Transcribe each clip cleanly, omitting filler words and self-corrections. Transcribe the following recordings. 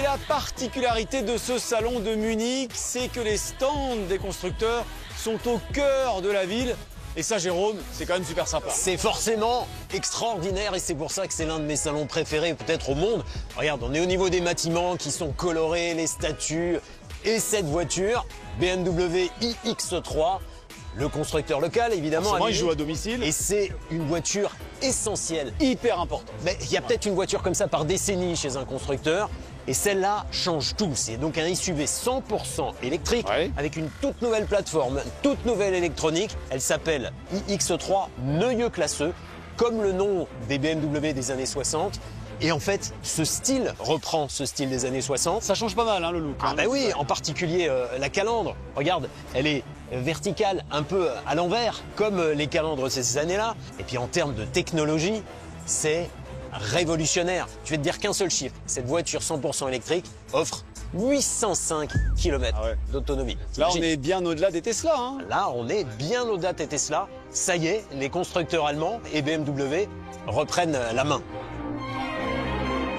la particularité de ce salon de Munich, c'est que les stands des constructeurs sont au cœur de la ville. Et ça, Jérôme, c'est quand même super sympa. C'est forcément extraordinaire et c'est pour ça que c'est l'un de mes salons préférés peut-être au monde. Regarde, on est au niveau des bâtiments qui sont colorés, les statues et cette voiture, BMW iX3, le constructeur local évidemment. Moi, il joue à domicile. Et c'est une voiture essentielle. Hyper importante. Mais il y a peut-être une voiture comme ça par décennie chez un constructeur. Et celle-là change tout. C'est donc un SUV 100% électrique avec une toute nouvelle plateforme, toute nouvelle électronique. Elle s'appelle iX3 Neue Klasse, comme le nom des BMW des années 60. Et en fait, ce style reprend ce style des années 60. Ça change pas mal, hein, le look. Ah bah oui, en particulier la calandre. Regarde, elle est verticale, un peu à l'envers, comme les calandres de ces années-là. Et puis en termes de technologie, c'est révolutionnaire. Je vais te dire qu'un seul chiffre. Cette voiture 100% électrique offre 805 km d'autonomie. Là, on est bien au-delà des Tesla. Hein. Là, on est bien au-delà des Tesla. Ça y est, les constructeurs allemands et BMW reprennent la main.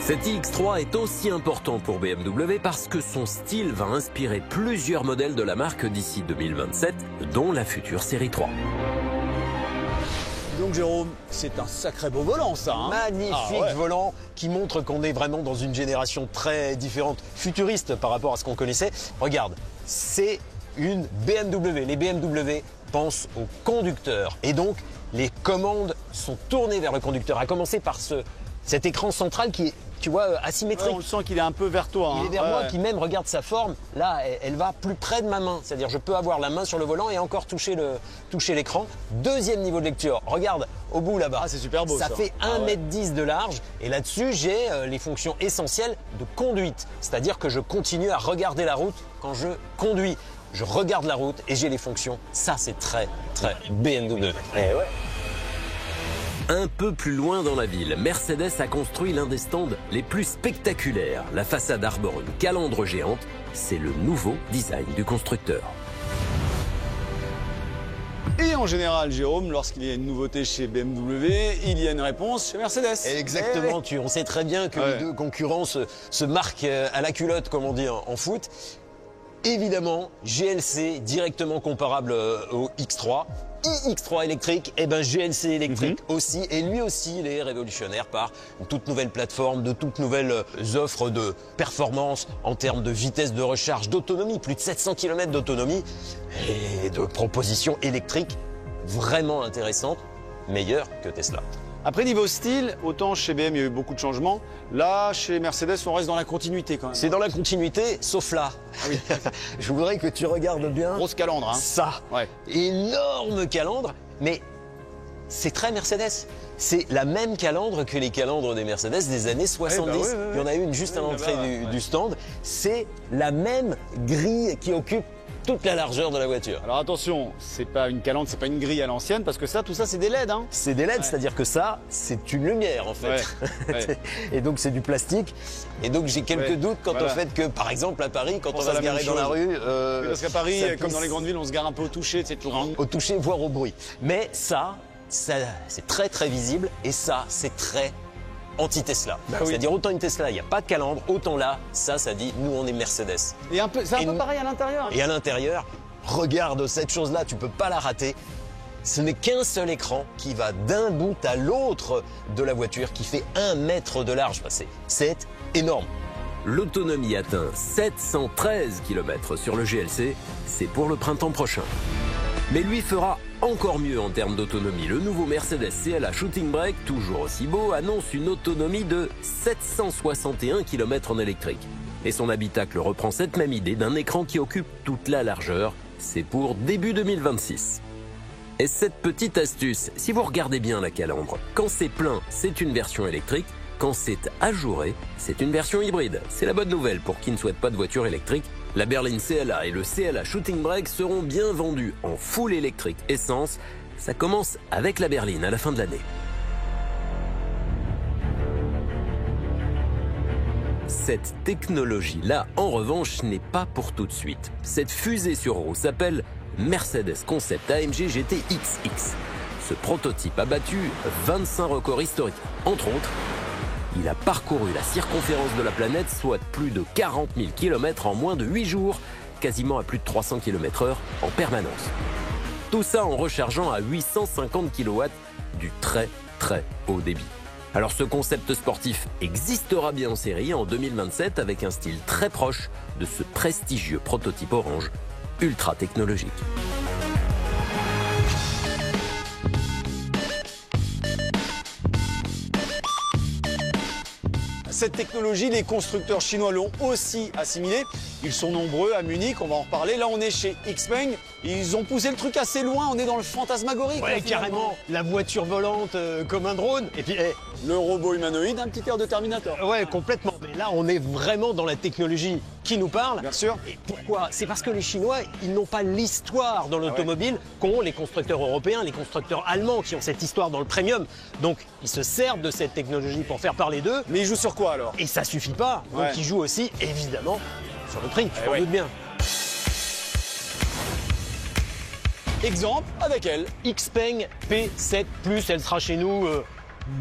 Cet iX3 est aussi important pour BMW parce que son style va inspirer plusieurs modèles de la marque d'ici 2027, dont la future série 3. Donc Jérôme, c'est un sacré beau volant ça. Hein. Magnifique volant qui montre qu'on est vraiment dans une génération très différente, futuriste par rapport à ce qu'on connaissait. Regarde, c'est une BMW. Les BMW pensent au conducteur et donc les commandes sont tournées vers le conducteur. À commencer par cet écran central qui est, tu vois, asymétrique. On le sent qu'il est un peu vers toi. Il est vers moi, qui même, regarde sa forme, là, elle va plus près de ma main. C'est-à-dire, je peux avoir la main sur le volant et encore toucher l'écran. Deuxième niveau de lecture, regarde au bout là-bas. Ah, c'est super beau ça. Ça fait 1,10 m de large et là-dessus, j'ai les fonctions essentielles de conduite. C'est-à-dire que je continue à regarder la route quand je conduis. Je regarde la route et j'ai les fonctions. Ça, c'est très, très BMW. Un peu plus loin dans la ville, Mercedes a construit l'un des stands les plus spectaculaires. La façade arbore une calandre géante. C'est le nouveau design du constructeur. Et en général, Jérôme, lorsqu'il y a une nouveauté chez BMW, il y a une réponse chez Mercedes. Exactement, on sait très bien que les deux concurrents se marquent à la culotte, comme on dit en foot. Évidemment, GLC directement comparable au X3. iX3 électrique, et ben GLC électrique aussi, et lui aussi il est révolutionnaire par une toute nouvelle plateforme, de toutes nouvelles offres de performance en termes de vitesse de recharge, d'autonomie, plus de 700 km d'autonomie et de propositions électriques vraiment intéressantes, meilleures que Tesla. Après, niveau style, autant chez BM, il y a eu beaucoup de changements. Là, chez Mercedes, on reste dans la continuité quand même. C'est dans la continuité, sauf là. Ah oui. Je voudrais que tu regardes bien. Grosse calandre, hein. Ça. Énorme calandre, mais c'est très Mercedes. C'est la même calandre que les calandres des Mercedes des années 70. Il y en a une juste à l'entrée du stand. C'est la même grille qui occupe toute la largeur de la voiture. Alors attention, c'est pas une calandre, c'est pas une grille à l'ancienne, parce que ça, tout ça, c'est des LED. Hein. C'est des LED, c'est-à-dire que ça, c'est une lumière en fait. Et donc c'est du plastique. Et donc j'ai quelques doutes quant au fait que, par exemple, à Paris, quand on va se garer dans la rue... parce qu'à Paris, comme dans les grandes villes, on se gare un peu au toucher, c'est tout rond. Au toucher, voire au bruit. Mais ça c'est très très visible, et ça, c'est très anti-Tesla. C'est-à-dire autant une Tesla, il n'y a pas de calandre, autant là, ça dit, nous on est Mercedes. Et c'est un peu pareil à l'intérieur. Et à l'intérieur, regarde cette chose-là, tu peux pas la rater. Ce n'est qu'un seul écran qui va d'un bout à l'autre de la voiture, qui fait 1 mètre de large. C'est énorme. L'autonomie atteint 713 km sur le GLC, c'est pour le printemps prochain. Mais lui fera encore mieux en termes d'autonomie. Le nouveau Mercedes CLA Shooting Brake, toujours aussi beau, annonce une autonomie de 761 km en électrique. Et son habitacle reprend cette même idée d'un écran qui occupe toute la largeur. C'est pour début 2026. Et cette petite astuce, si vous regardez bien la calandre, quand c'est plein, c'est une version électrique. Quand c'est ajouré, c'est une version hybride. C'est la bonne nouvelle pour qui ne souhaite pas de voiture électrique. La berline CLA et le CLA Shooting Brake seront bien vendus en full électrique essence. Ça commence avec la berline à la fin de l'année. Cette technologie-là, en revanche, n'est pas pour tout de suite. Cette fusée sur roue s'appelle Mercedes Concept AMG GT XX. Ce prototype a battu 25 records historiques, entre autres il a parcouru la circonférence de la planète, soit plus de 40 000 km en moins de 8 jours, quasiment à plus de 300 km/h en permanence. Tout ça en rechargeant à 850 kW du très haut débit. Alors ce concept sportif existera bien en série en 2027 avec un style très proche de ce prestigieux prototype orange ultra technologique. Cette technologie, les constructeurs chinois l'ont aussi assimilée. Ils sont nombreux à Munich, on va en reparler. Là, on est chez Xpeng. Ils ont poussé le truc assez loin, on est dans le fantasmagorique. Ouais, carrément. La voiture volante comme un drone. Et puis, le robot humanoïde, un petit air de Terminator. Ouais, complètement. Mais là, on est vraiment dans la technologie qui nous parle. Bien sûr. Et pourquoi? C'est parce que les Chinois, ils n'ont pas l'histoire dans l'automobile qu'ont les constructeurs européens, les constructeurs allemands qui ont cette histoire dans le premium. Donc, ils se servent de cette technologie pour faire parler d'eux. Mais ils jouent sur quoi alors? Et ça suffit pas. Donc, ils jouent aussi, évidemment, sur le prix. Tu t'en doutes bien. Exemple avec elle. Xpeng P7 Plus, elle sera chez nous,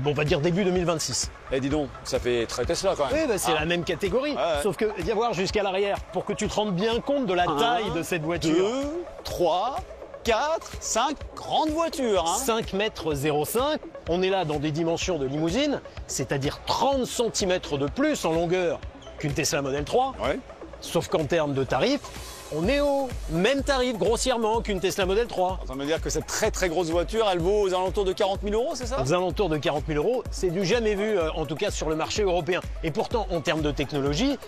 on va dire début 2026. Eh dis donc, ça fait très Tesla quand même. Oui, bah, c'est la même catégorie. Sauf que, viens voir jusqu'à l'arrière, pour que tu te rendes bien compte de la taille de cette voiture. 2, 3, 4, 5 grandes voitures. 5 mètres 05, on est là dans des dimensions de limousine, c'est-à-dire 30 cm de plus en longueur qu'une Tesla Model 3. Sauf qu'en termes de tarifs, on est au même tarif grossièrement qu'une Tesla Model 3. Ça veut dire que cette très grosse voiture, elle vaut aux alentours de 40 000 €, c'est ça? Aux alentours de 40 000 €, c'est du jamais vu, en tout cas sur le marché européen. Et pourtant, en termes de technologie,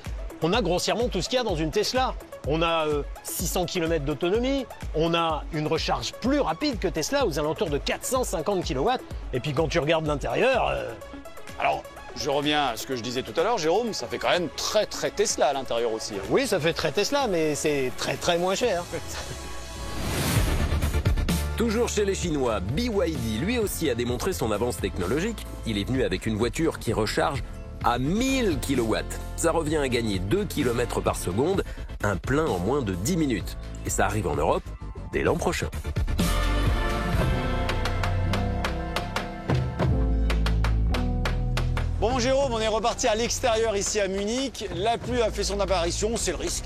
on a grossièrement tout ce qu'il y a dans une Tesla. On a 600 km d'autonomie, on a une recharge plus rapide que Tesla, aux alentours de 450 kW. Et puis quand tu regardes l'intérieur... Alors, je reviens à ce que je disais tout à l'heure, Jérôme, ça fait quand même très Tesla à l'intérieur aussi. Oui, ça fait très Tesla, mais c'est très moins cher. Toujours chez les Chinois, BYD lui aussi a démontré son avance technologique. Il est venu avec une voiture qui recharge à 1000 kW. Ça revient à gagner 2 km par seconde, un plein en moins de 10 minutes. Et ça arrive en Europe dès l'an prochain. Bon Jérôme, on est reparti à l'extérieur ici à Munich. La pluie a fait son apparition, c'est le risque.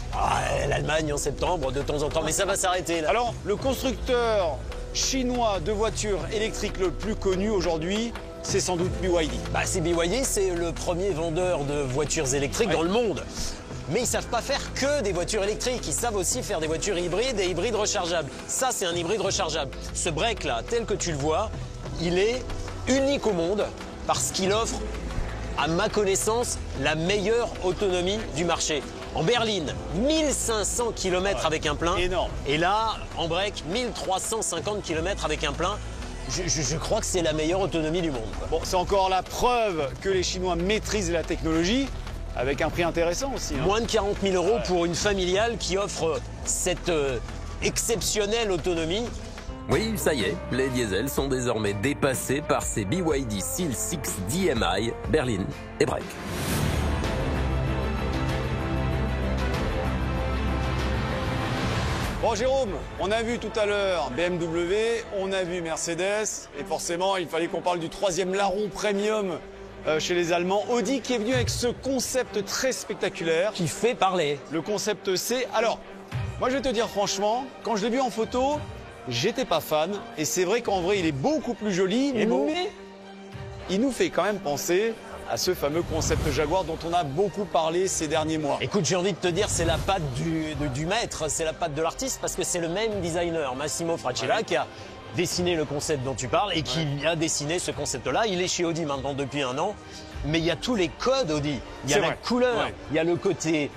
L'Allemagne en septembre de temps en temps, mais ça va s'arrêter là. Alors, le constructeur chinois de voitures électriques le plus connu aujourd'hui, c'est sans doute BYD. C'est BYD, c'est le premier vendeur de voitures électriques dans le monde. Mais ils ne savent pas faire que des voitures électriques, ils savent aussi faire des voitures hybrides et hybrides rechargeables. Ça, c'est un hybride rechargeable. Ce break là, tel que tu le vois, il est unique au monde parce qu'il offre, à ma connaissance, la meilleure autonomie du marché. En berline, 1500 km avec un plein. Énorme. Et là, en break, 1350 km avec un plein. Je crois que c'est la meilleure autonomie du monde. Bon, c'est encore la preuve que les Chinois maîtrisent la technologie, avec un prix intéressant aussi. Moins de 40 000 € pour une familiale qui offre cette exceptionnelle autonomie. Oui, ça y est, les diesels sont désormais dépassés par ces BYD Seal 6 DMI, berline et break. Bon Jérôme, on a vu tout à l'heure BMW, on a vu Mercedes, et forcément il fallait qu'on parle du troisième larron premium chez les Allemands, Audi, qui est venu avec ce concept très spectaculaire. Qui fait parler. Le concept C. Alors, moi je vais te dire franchement, quand je l'ai vu en photo, j'étais pas fan, et c'est vrai qu'en vrai il est beaucoup plus joli, mais il nous fait quand même penser à ce fameux concept Jaguar dont on a beaucoup parlé ces derniers mois. Écoute, j'ai envie de te dire, c'est la patte du maître, c'est la patte de l'artiste, parce que c'est le même designer, Massimo Fraccella, qui a dessiné le concept dont tu parles et qui a dessiné ce concept-là. Il est chez Audi maintenant depuis 1 an, mais il y a tous les codes Audi. Il y a la couleur, il y a le côté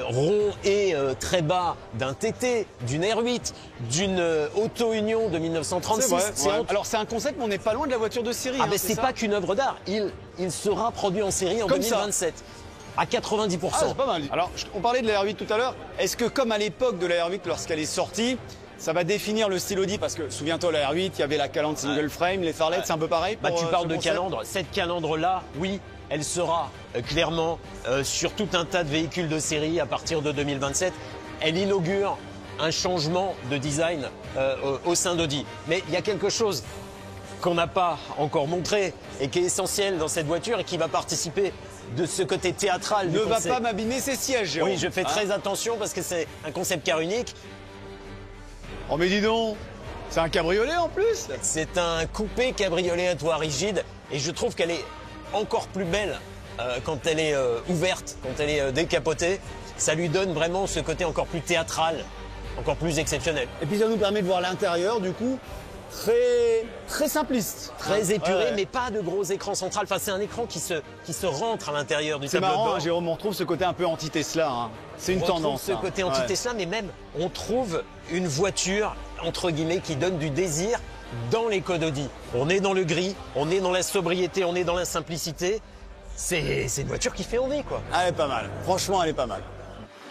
rond et très bas d'un TT, d'une R8, d'une Auto Union de 1936. Alors c'est un concept, mais on n'est pas loin de la voiture de série. Mais c'est pas qu'une œuvre d'art. Il sera produit en série en 2027. À 90%. C'est pas mal. Alors, on parlait de la R8 tout à l'heure. Est-ce que, comme à l'époque de la R8, lorsqu'elle est sortie, ça va définir le style Audi? Parce que, souviens-toi, la R8, il y avait la calandre single frame, les pharettes, c'est un peu pareil pour, tu parles de calandre. Cette calandre-là, oui, elle sera clairement sur tout un tas de véhicules de série à partir de 2027. Elle inaugure un changement de design au sein d'Audi. Mais il y a quelque chose qu'on n'a pas encore montré et qui est essentiel dans cette voiture et qui va participer de ce côté théâtral. Ne va pas m'abîmer ses sièges, Jérôme. Oui, je fais très attention parce que c'est un concept car unique. Oh mais dis donc, c'est un cabriolet en plus. C'est un coupé cabriolet à toit rigide et je trouve qu'elle est encore plus belle quand elle est ouverte, quand elle est décapotée. Ça lui donne vraiment ce côté encore plus théâtral, encore plus exceptionnel. Et puis ça nous permet de voir l'intérieur du coup très simpliste. Très épuré, Ouais. mais pas de gros écran central. Enfin, c'est un écran qui se rentre à l'intérieur du C'est tableau de marrant, bord. hein, Jérôme, on retrouve ce côté un peu anti-Tesla. Hein. C'est une On retrouve tendance. ce hein. côté Ouais. anti-Tesla, mais même, on trouve une voiture, entre guillemets, qui donne du désir dans l'éco d'Audi. On est dans le gris, on est dans la sobriété, on est dans la simplicité. C'est une voiture qui fait envie, quoi. Elle est pas mal. Franchement, elle est pas mal.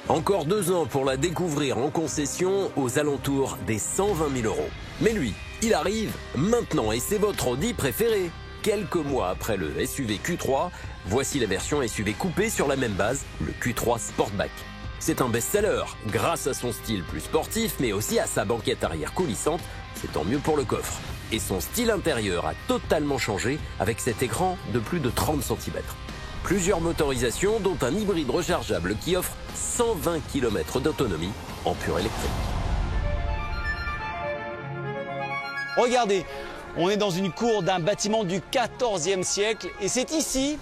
Encore 2 ans pour la découvrir en concession aux alentours des 120 000 euros. Mais lui, il arrive maintenant et c'est votre Audi préféré. Quelques mois après le SUV Q3, voici la version SUV coupée sur la même base, le Q3 Sportback. C'est un best-seller grâce à son style plus sportif mais aussi à sa banquette arrière coulissante, c'est tant mieux pour le coffre. Et son style intérieur a totalement changé avec cet écran de plus de 30 cm. Plusieurs motorisations dont un hybride rechargeable qui offre 120 km d'autonomie en pur électrique. Regardez, on est dans une cour d'un bâtiment du XIVe siècle et c'est ici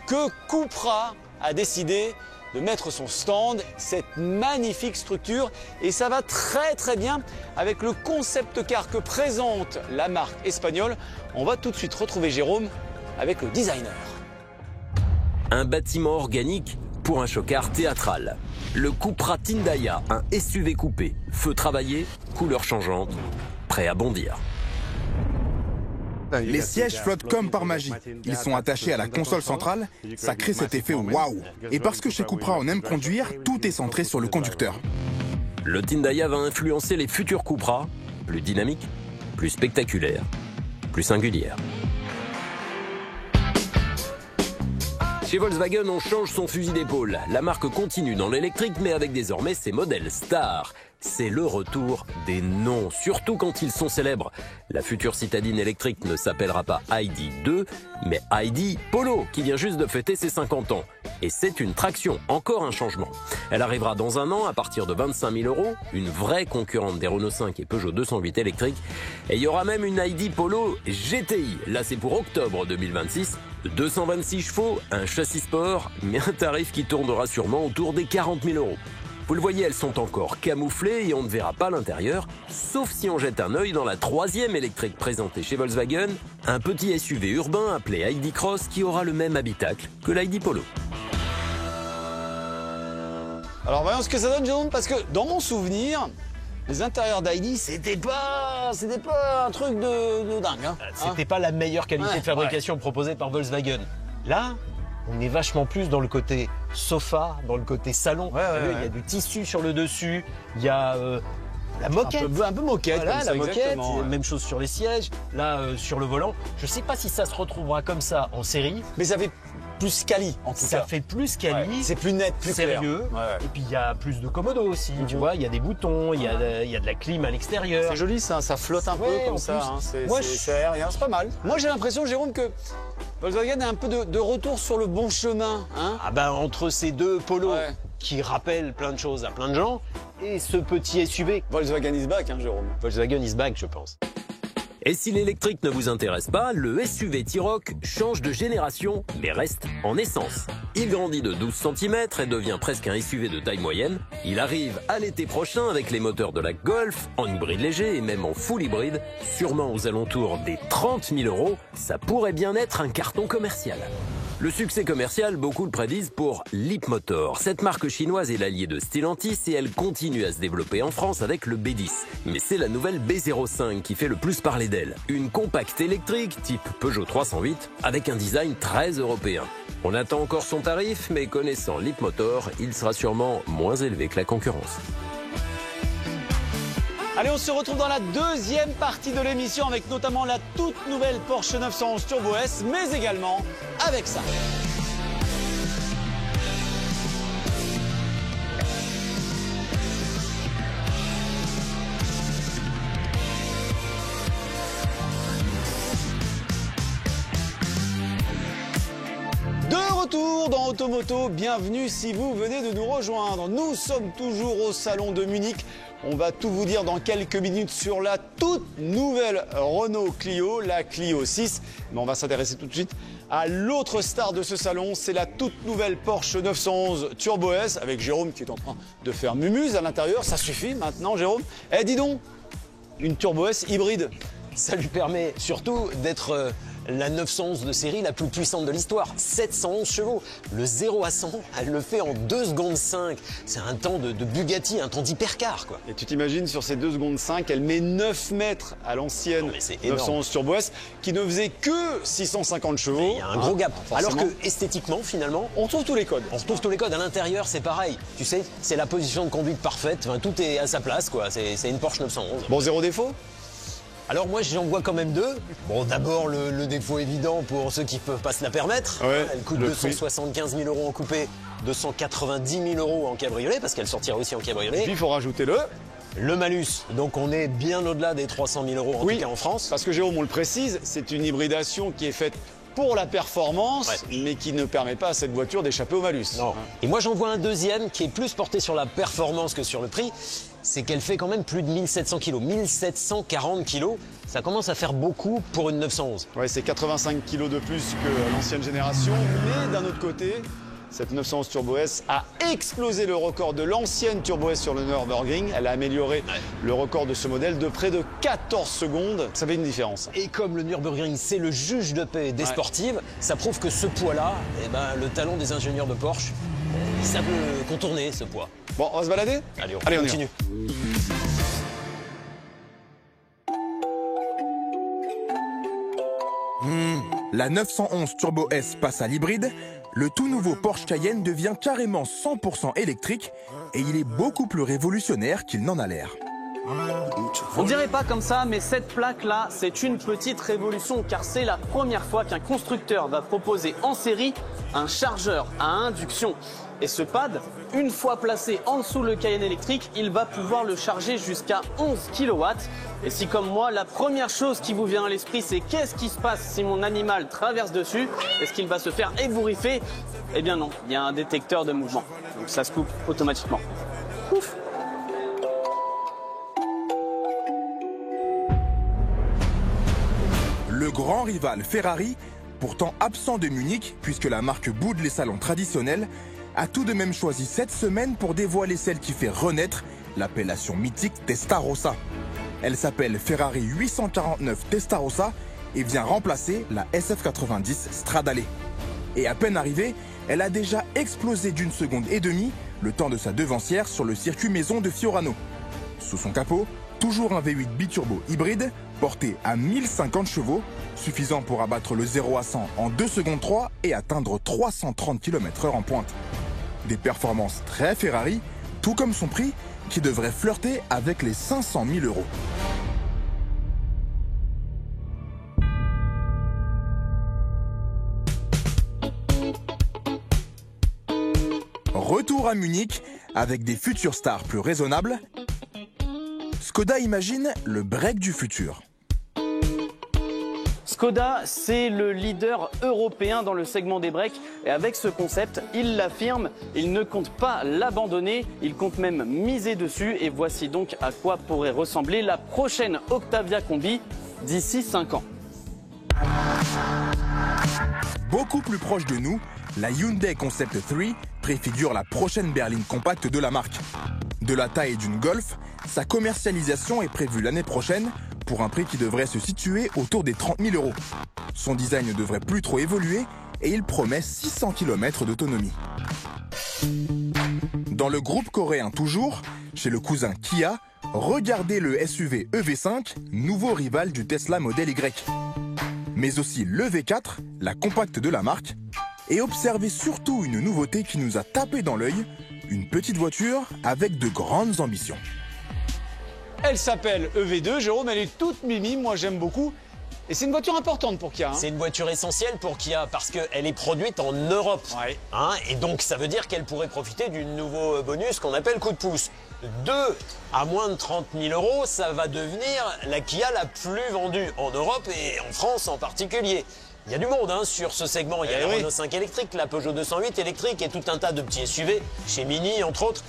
que Cupra a décidé de mettre son stand, cette magnifique structure, et ça va très bien avec le concept car que présente la marque espagnole. On va tout de suite retrouver Jérôme avec le designer. Un bâtiment organique pour un chocard théâtral. Le Cupra Tindaya, un SUV coupé, feu travaillé, couleur changeante, prêt à bondir. Les sièges flottent comme par magie. Ils sont attachés à la console centrale, ça crée cet effet waouh. Et parce que chez Cupra on aime conduire, tout est centré sur le conducteur. Le Tindaya va influencer les futurs Cupra, plus dynamiques, plus spectaculaires, plus singulières. Chez Volkswagen, on change son fusil d'épaule. La marque continue dans l'électrique, mais avec désormais ses modèles stars. C'est le retour des noms, surtout quand ils sont célèbres. La future citadine électrique ne s'appellera pas ID.2, mais ID Polo, qui vient juste de fêter ses 50 ans. Et c'est une traction, encore un changement. Elle arrivera dans un an à partir de 25 000 euros, une vraie concurrente des Renault 5 et Peugeot 208 électriques. Et il y aura même une ID Polo GTI, là c'est pour octobre 2026. 226 chevaux, un châssis sport, mais un tarif qui tournera sûrement autour des 40 000 euros. Vous le voyez, elles sont encore camouflées et on ne verra pas l'intérieur, sauf si on jette un œil dans la 3e électrique présentée chez Volkswagen, un petit SUV urbain appelé ID Cross qui aura le même habitacle que l'ID Polo. Alors voyons ce que ça donne, Jérôme, parce que dans mon souvenir, les intérieurs d'ID, c'était pas un truc de dingue. Hein. C'était pas la meilleure qualité Ouais, de fabrication proposée par Volkswagen. Là, on est vachement plus dans le côté sofa, dans le côté salon. Ouais, Vous savez, ouais. Il y a du tissu sur le dessus, il y a la moquette. Un peu moquette, Voilà, comme ça, la moquette, exactement, ouais. même chose sur les sièges, là sur le volant. Je sais pas si ça se retrouvera comme ça en série. Mais ça fait plus quali, en tout Ça cas. fait plus Ouais, quali, c'est plus net, plus clair. sérieux. Ouais, ouais. Et puis il y a plus de commodo aussi, tu vois, il y a des boutons, il y a de la clim à l'extérieur. C'est joli ça flotte un peu Ouais, comme en ça. plus. Hein. Moi, C'est aérien, c'est pas mal. Moi j'ai l'impression, Jérôme, que Volkswagen est un peu de retour sur le bon chemin. Hein. Ah ben entre ces deux polos Ouais. qui rappellent plein de choses à plein de gens et ce petit SUV, Volkswagen is back, hein, Jérôme. Volkswagen is back, je pense. Et si l'électrique ne vous intéresse pas, le SUV T-Roc change de génération, mais reste en essence. Il grandit de 12 cm et devient presque un SUV de taille moyenne. Il arrive à l'été prochain avec les moteurs de la Golf, en hybride léger et même en full hybride, sûrement aux alentours des 30 000 euros. Ça pourrait bien être un carton commercial. Le succès commercial, beaucoup le prédisent pour Leapmotor. Cette marque chinoise est l'alliée de Stellantis et elle continue à se développer en France avec le B10. Mais c'est la nouvelle B05 qui fait le plus parler d'elle. Une compacte électrique type Peugeot 308 avec un design très européen. On attend encore son tarif, mais connaissant Leapmotor, il sera sûrement moins élevé que la concurrence. Allez, on se retrouve dans la deuxième partie de l'émission avec notamment la toute nouvelle Porsche 911 Turbo S, mais également avec ça. retour dans Automoto, bienvenue si vous venez de nous rejoindre. Nous sommes toujours au salon de Munich. On va tout vous dire dans quelques minutes sur la toute nouvelle Renault Clio, la Clio 6. Mais on va s'intéresser tout de suite à l'autre star de ce salon, c'est la toute nouvelle Porsche 911 Turbo S avec Jérôme qui est en train de faire mumuse à l'intérieur. Ça suffit maintenant, Jérôme. Eh, dis donc, une Turbo S hybride. Ça lui permet surtout d'être la 911 de série la plus puissante de l'histoire. 711 chevaux. Le 0 à 100, elle le fait en 2 secondes 5. C'est un temps de Bugatti, un temps d'hypercar, quoi. Et tu t'imagines, sur ces 2 secondes 5, elle met 9 mètres à l'ancienne 911 Turbo S qui ne faisait que 650 chevaux. Il y a un gros gap. Alors que esthétiquement, finalement, on retrouve tous les codes. On retrouve tous les codes. À l'intérieur, c'est pareil. Tu sais, c'est la position de conduite parfaite. Enfin, tout est à sa place, quoi. C'est une Porsche 911. Bon, zéro défaut? Alors moi j'en vois quand même deux. Bon, d'abord le défaut évident pour ceux qui ne peuvent pas se la permettre. Ouais, elle coûte 275 000 € en coupé, 290 000 € en cabriolet, parce qu'elle sortira aussi en cabriolet. Et puis il faut rajouter le malus. Donc on est bien au-delà des 300 000 € en tout cas en France. Parce que Jérôme, on le précise, c'est une hybridation qui est faite pour la performance, mais qui ne permet pas à cette voiture d'échapper au malus. Non. Et moi j'en vois un deuxième qui est plus porté sur la performance que sur le prix. C'est qu'elle fait quand même plus de 1700 kg, 1740 kg. Ça commence à faire beaucoup pour une 911. Ouais, c'est 85 kg de plus que l'ancienne génération, mais d'un autre côté, cette 911 Turbo S a explosé le record de l'ancienne Turbo S sur le Nürburgring. Elle a amélioré le record de ce modèle de près de 14 secondes. Ça fait une différence. Et comme le Nürburgring, c'est le juge de paix des sportives, ça prouve que ce poids-là, eh ben, le talent des ingénieurs de Porsche, ça peut contourner ce poids. Bon, on va se balader? Allez, on continue. La 911 Turbo S passe à l'hybride, le tout nouveau Porsche Cayenne devient carrément 100% électrique et il est beaucoup plus révolutionnaire qu'il n'en a l'air. On dirait pas comme ça, mais cette plaque-là, c'est une petite révolution car c'est la première fois qu'un constructeur va proposer en série un chargeur à induction. Et ce pad, une fois placé en dessous le Cayenne électrique, il va pouvoir le charger jusqu'à 11 kW. Et si comme moi, la première chose qui vous vient à l'esprit, c'est qu'est-ce qui se passe si mon animal traverse dessus? Est-ce qu'il va se faire ébouriffer? Eh bien non, il y a un détecteur de mouvement. Donc ça se coupe automatiquement. Ouf! Le grand rival Ferrari, pourtant absent de Munich puisque la marque boude les salons traditionnels, a tout de même choisi cette semaine pour dévoiler celle qui fait renaître l'appellation mythique Testarossa. Elle s'appelle Ferrari 849 Testarossa et vient remplacer la SF90 Stradale. Et à peine arrivée, elle a déjà explosé d'1,5 seconde, le temps de sa devancière sur le circuit maison de Fiorano. Sous son capot, toujours un V8 biturbo hybride, porté à 1050 chevaux, suffisant pour abattre le 0 à 100 en 2 secondes 3 et atteindre 330 km/h en pointe. Des performances très Ferrari, tout comme son prix, qui devrait flirter avec les 500 000 €. Retour à Munich, avec des futures stars plus raisonnables, Skoda imagine le break du futur. Skoda, c'est le leader européen dans le segment des breaks et avec ce concept, il l'affirme, il ne compte pas l'abandonner, il compte même miser dessus et voici donc à quoi pourrait ressembler la prochaine Octavia Combi d'ici 5 ans. Beaucoup plus proche de nous, la Hyundai Concept 3 préfigure la prochaine berline compacte de la marque. De la taille d'une Golf, sa commercialisation est prévue l'année prochaine pour un prix qui devrait se situer autour des 30 000 €. Son design ne devrait plus trop évoluer et il promet 600 km d'autonomie. Dans le groupe coréen toujours, chez le cousin Kia, regardez le SUV EV5, nouveau rival du Tesla Model Y. Mais aussi le V4, la compacte de la marque, et observez surtout une nouveauté qui nous a tapé dans l'œil, une petite voiture avec de grandes ambitions. Elle s'appelle EV2, Jérôme, elle est toute mimi, moi j'aime beaucoup. Et c'est une voiture importante pour Kia. C'est une voiture essentielle pour Kia parce qu'elle est produite en Europe. Et donc ça veut dire qu'elle pourrait profiter du nouveau bonus qu'on appelle coup de pouce. 2 à moins de 30 000 €, ça va devenir la Kia la plus vendue en Europe et en France en particulier. Il y a du monde hein, sur ce segment. Il y a la oui. Renault 5 électrique, la Peugeot 208 électrique et tout un tas de petits SUV chez Mini entre autres.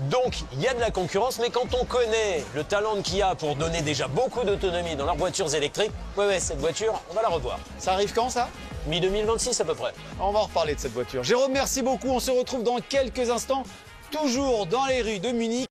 Donc il y a de la concurrence, mais quand on connaît le talent de Kia pour donner déjà beaucoup d'autonomie dans leurs voitures électriques, ouais, cette voiture, on va la revoir. Ça arrive quand ça? Mi-2026 à peu près. On va en reparler de cette voiture. Jérôme, merci beaucoup. On se retrouve dans quelques instants, toujours dans les rues de Munich.